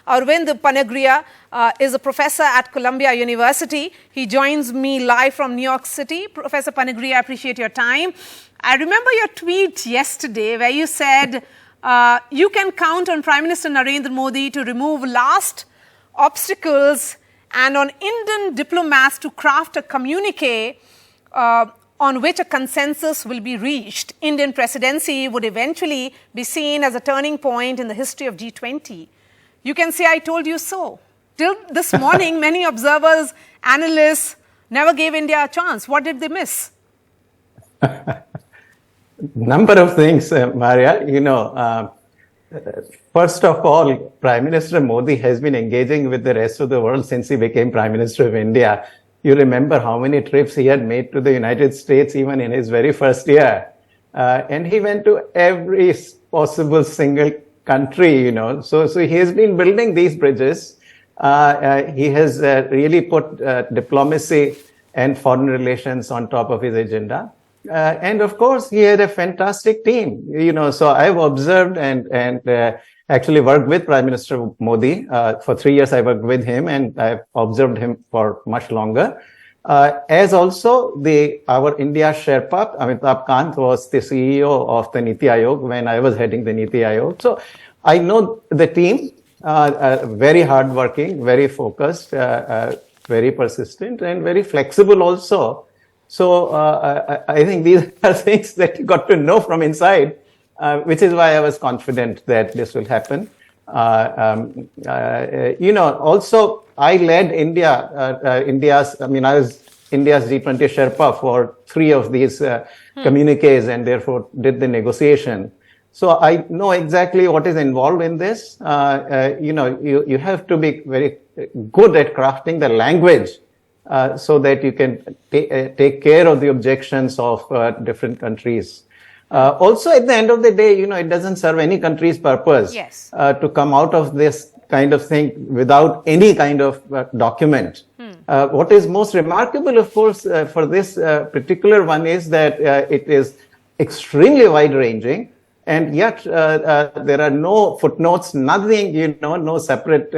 Arvind Panagriya is a professor at Columbia University. He joins me live from New York City. Professor Panagriya, I appreciate your time. I remember your tweet yesterday where you said you can count on Prime Minister Narendra Modi to remove last obstacles and on Indian diplomats to craft a communique on which a consensus will be reached. Indian presidency would eventually be seen as a turning point in the history of G20. You can say, I told you so. Till this morning, many observers, analysts never gave India a chance. What did they miss? Number of things, Maria. First of all, Prime Minister Modi has been engaging with the rest of the world since he became Prime Minister of India. You remember how many trips he had made to the United States even in his very first year. And he went to every possible single country, So he has been building these bridges. He has really put diplomacy and foreign relations on top of his agenda. And of course, he had a fantastic team, So I've observed and actually worked with Prime Minister Modi. For 3 years, I worked with him and I've observed him for much longer. As also our India Sherpa, Amitabh Kant was the CEO of the Niti Aayog when I was heading the Niti Aayog. So I know the team, very hardworking, very focused, very persistent and very flexible also. So I think these are things that you got to know from inside, which is why I was confident that this will happen. Also I led I was India's G20 Sherpa for 3 of these communiques and therefore did the negotiation. So I know exactly what is involved in this. You have to be very good at crafting the language so that you can take care of the objections of different countries. Also, at the end of the day, it doesn't serve any country's purpose to come out of this kind of thing without any kind of document. What is most remarkable, of course, for this particular one is that it is extremely wide-ranging, and yet there are no footnotes, nothing, no separate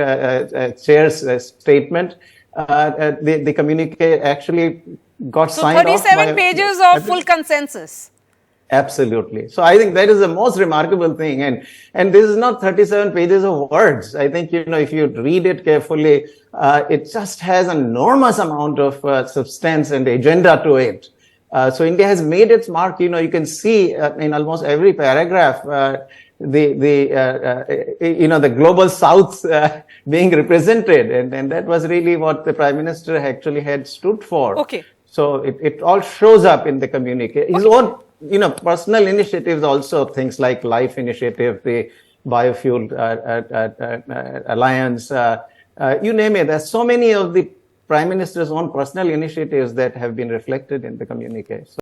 chairs statement. The communique actually got signed off. So 37 pages of full consensus. Absolutely. So I think that is the most remarkable thing. And this is not 37 pages of words. I think, if you read it carefully, it just has an enormous amount of substance and agenda to it. So India has made its mark. You can see in almost every paragraph, the global South being represented. And that was really what the Prime Minister actually had stood for. Okay. So it all shows up in the communique. His own personal initiatives also, things like Life Initiative, the Biofuel Alliance, you name it. There's so many of the Prime Minister's own personal initiatives that have been reflected in the communique. So